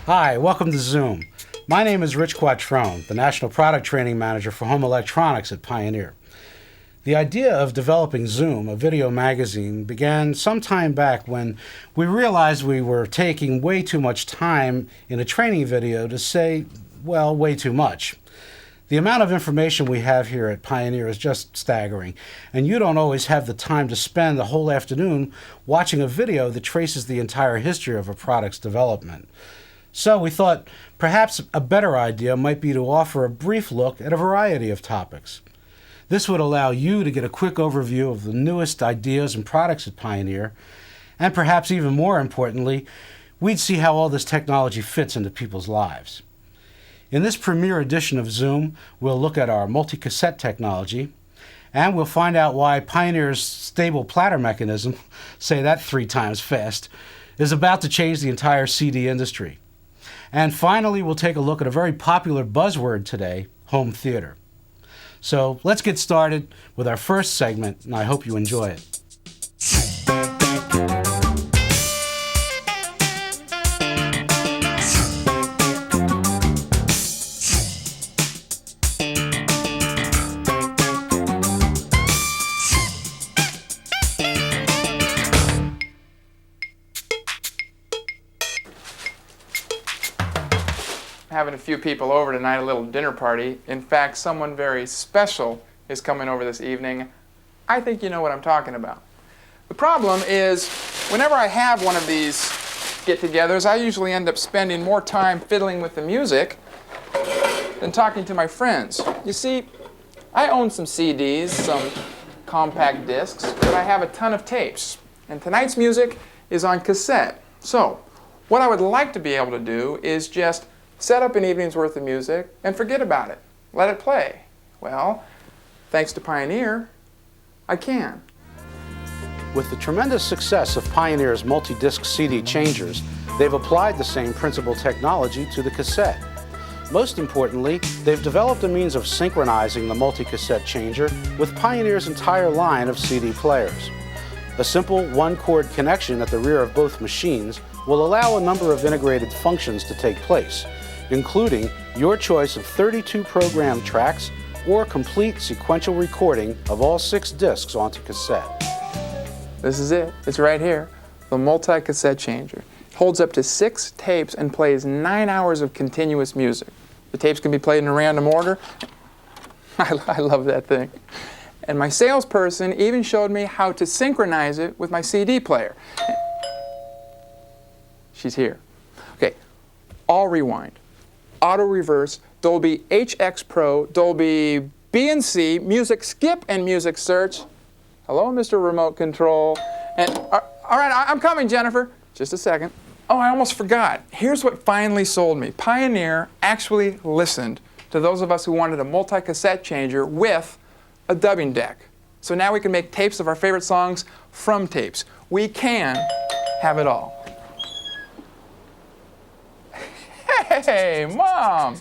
Hi, welcome to Zoom. My name is Rich Quattrone, the National Product Training Manager for Home Electronics at Pioneer. The idea of developing Zoom, a video magazine, began some time back when we realized we were taking way too much time in a training video to say, well, way too much. The amount of information we have here at Pioneer is just staggering, and you don't always have the time to spend the whole afternoon watching a video that traces the entire history of a product's development. So we thought perhaps a better idea might be to offer a brief look at a variety of topics. This would allow you to get a quick overview of the newest ideas and products at Pioneer, and perhaps even more importantly, we'd see how all this technology fits into people's lives. In this premiere edition of Zoom, we'll look at our multi-cassette technology, and we'll find out why Pioneer's stable platter mechanism, say that 3 times fast, is about to change the entire CD industry. And finally, we'll take a look at a very popular buzzword today, home theater. So let's get started with our first segment, and I hope you enjoy it. Having a few people over tonight, a little dinner party. In fact, someone very special is coming over this evening. I think you know what I'm talking about. The problem is, whenever I have one of these get-togethers, I usually end up spending more time fiddling with the music than talking to my friends. You see, I own some CDs, some compact discs, but I have a ton of tapes. And tonight's music is on cassette. So, what I would like to be able to do is just set up an evening's worth of music and forget about it. Let it play. Well, thanks to Pioneer, I can. With the tremendous success of Pioneer's multi-disc CD changers, they've applied the same principal technology to the cassette. Most importantly, they've developed a means of synchronizing the multi-cassette changer with Pioneer's entire line of CD players. A simple one-cord connection at the rear of both machines will allow a number of integrated functions to take place, including your choice of 32 programmed tracks or complete sequential recording of all 6 discs onto cassette. This is it. It's right here. The multi-cassette changer. It holds up to 6 tapes and plays 9 hours of continuous music. The tapes can be played in a random order. I love that thing. And my salesperson even showed me how to synchronize it with my CD player. She's here. Okay, all rewind. Auto reverse, Dolby HX Pro, Dolby B&C, music skip and music search. Hello, Mr. Remote Control. And all right, I'm coming, Jennifer. Just a second. Oh, I almost forgot. Here's what finally sold me. Pioneer actually listened to those of us who wanted a multi-cassette changer with a dubbing deck. So now we can make tapes of our favorite songs from tapes. We can have it all. Hey, Mom!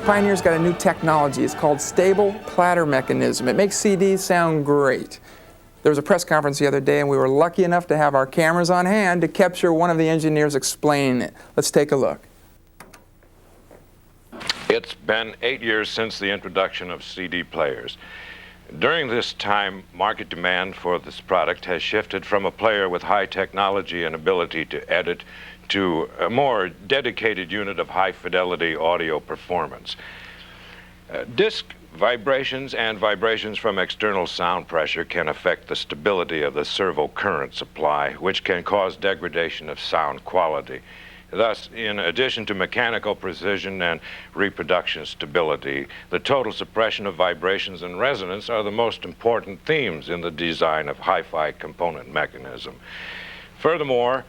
Pioneer's got a new technology. It's called stable platter mechanism. It makes CDs sound great. There was a press conference the other day, and we were lucky enough to have our cameras on hand to capture one of the engineers explaining it. Let's take a look. It's been 8 years since the introduction of CD players. During this time, market demand for this product has shifted from a player with high technology and ability to edit to a more dedicated unit of high-fidelity audio performance. Disc vibrations and vibrations from external sound pressure can affect the stability of the servo current supply, which can cause degradation of sound quality. Thus, in addition to mechanical precision and reproduction stability, the total suppression of vibrations and resonance are the most important themes in the design of hi-fi component mechanism. Furthermore,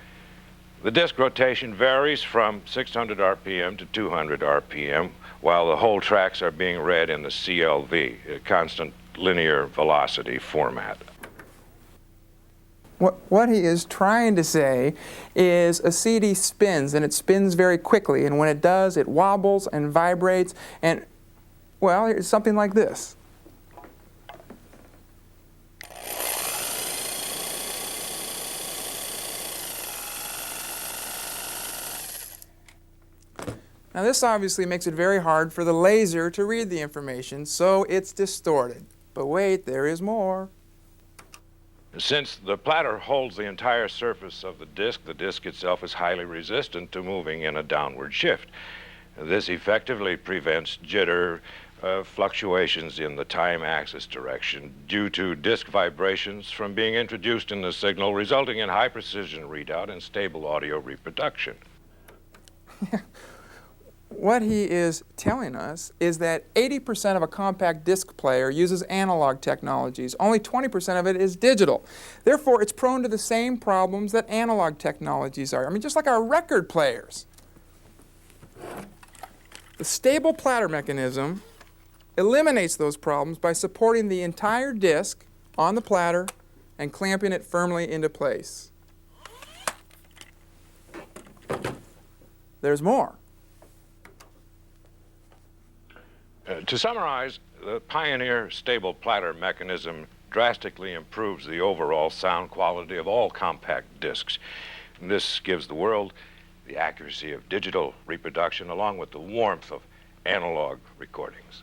the disc rotation varies from 600 RPM to 200 RPM, while the whole tracks are being read in the CLV, a constant linear velocity format. What he is trying to say is a CD spins, and it spins very quickly, and when it does, it wobbles and vibrates, and, well, it's something like this. Now this obviously makes it very hard for the laser to read the information, so it's distorted. But wait, there is more. Since the platter holds the entire surface of the disc itself is highly resistant to moving in a downward shift. This effectively prevents jitter, fluctuations in the time axis direction due to disc vibrations from being introduced in the signal, resulting in high precision readout and stable audio reproduction. What he is telling us is that 80% of a compact disc player uses analog technologies. Only 20% of it is digital. Therefore, it's prone to the same problems that analog technologies are. I mean, just like our record players. The stable platter mechanism eliminates those problems by supporting the entire disc on the platter and clamping it firmly into place. There's more. To summarize, the Pioneer stable platter mechanism drastically improves the overall sound quality of all compact discs. And this gives the world the accuracy of digital reproduction along with the warmth of analog recordings.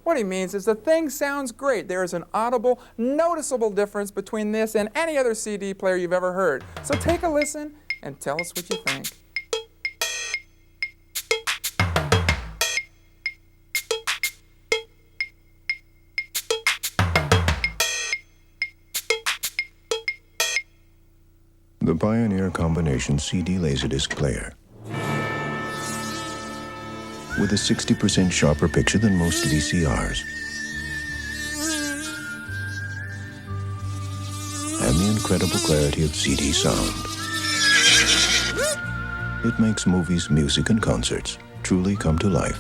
What he means is the thing sounds great. There is an audible, noticeable difference between this and any other CD player you've ever heard. So take a listen and tell us what you think. The Pioneer Combination CD Laserdisc player. With a 60% sharper picture than most VCRs. And the incredible clarity of CD sound. It makes movies, music, and concerts truly come to life.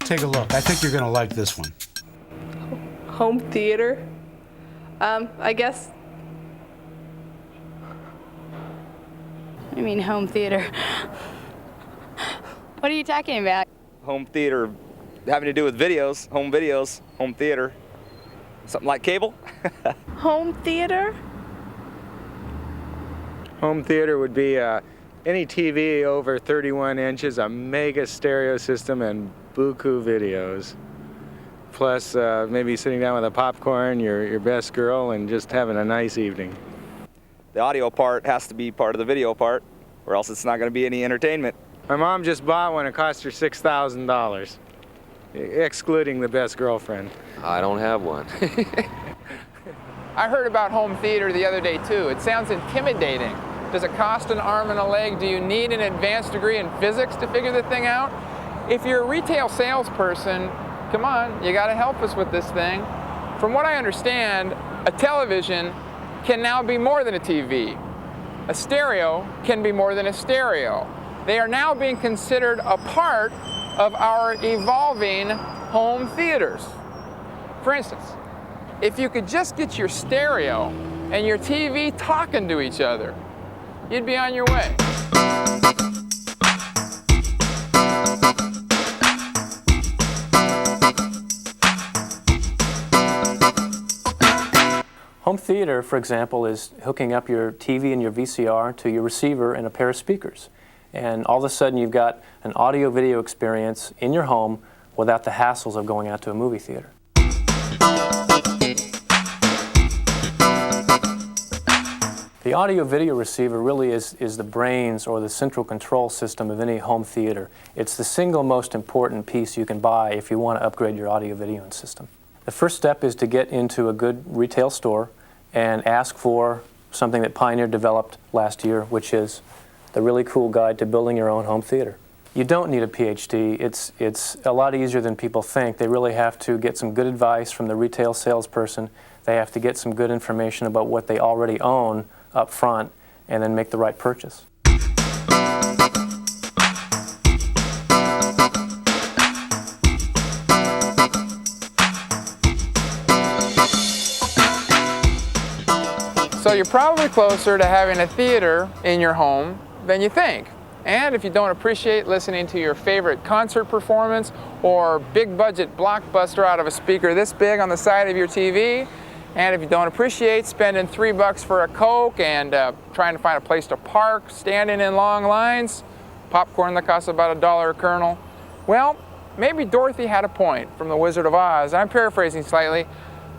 Take a look. I think you're going to like this one. Home theater? I guess. I mean, home theater. What are you talking about? Home theater having to do with videos, home theater. Something like cable? Home theater? Home theater would be any TV over 31 inches, a mega stereo system, and buku videos. Plus maybe sitting down with a popcorn, your best girl, and just having a nice evening. The audio part has to be part of the video part, or else it's not going to be any entertainment. My mom just bought one. It cost her $6,000, excluding the best girlfriend. I don't have one. I heard about home theater the other day too. It sounds intimidating. Does it cost an arm and a leg? Do you need an advanced degree in physics to figure the thing out? If you're a retail salesperson, come on, you got to help us with this thing. From what I understand, a television can now be more than a TV. A stereo can be more than a stereo. They are now being considered a part of our evolving home theaters. For instance, if you could just get your stereo and your TV talking to each other, you'd be on your way. Home theater, for example, is hooking up your TV and your VCR to your receiver and a pair of speakers. And all of a sudden you've got an audio-video experience in your home without the hassles of going out to a movie theater. The audio-video receiver really is the brains or the central control system of any home theater. It's the single most important piece you can buy if you want to upgrade your audio-video system. The first step is to get into a good retail store and ask for something that Pioneer developed last year, which is the really cool guide to building your own home theater. You don't need a PhD. It's a lot easier than people think. They really have to get some good advice from the retail salesperson. They have to get some good information about what they already own up front and then make the right purchase. So you're probably closer to having a theater in your home than you think. And if you don't appreciate listening to your favorite concert performance or big budget blockbuster out of a speaker this big on the side of your TV, and if you don't appreciate spending $3 for a Coke and trying to find a place to park, standing in long lines, popcorn that costs about $1 a kernel, well, maybe Dorothy had a point from The Wizard of Oz. I'm paraphrasing slightly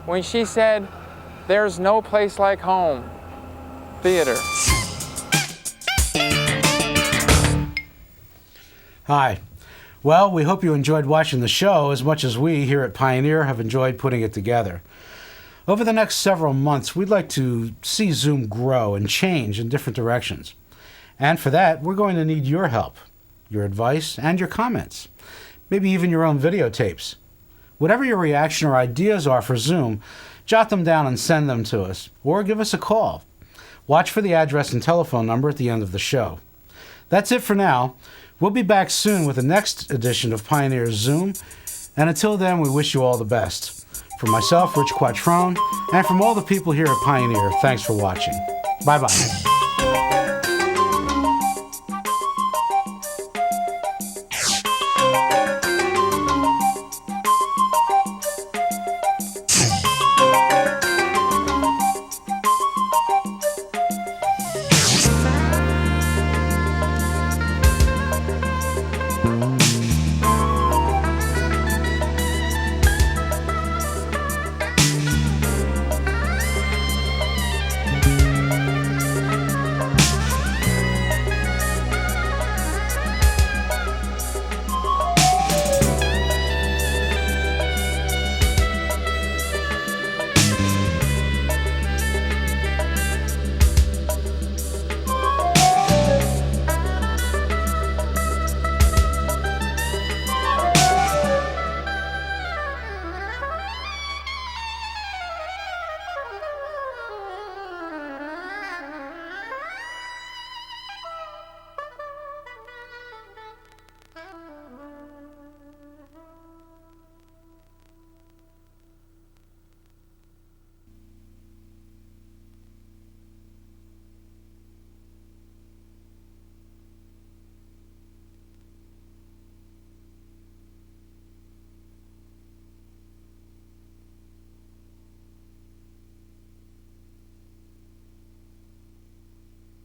when she said, "There's no place like home, theater." Hi. Well, we hope you enjoyed watching the show as much as we here at Pioneer have enjoyed putting it together. Over the next several months, we'd like to see Zoom grow and change in different directions. And for that, we're going to need your help, your advice, and your comments. Maybe even your own videotapes. Whatever your reaction or ideas are for Zoom, jot them down and send them to us, or give us a call. Watch for the address and telephone number at the end of the show. That's it for now. We'll be back soon with the next edition of Pioneer's Zoom, and until then, we wish you all the best. From myself, Rich Quattrone, and from all the people here at Pioneer, thanks for watching. Bye-bye.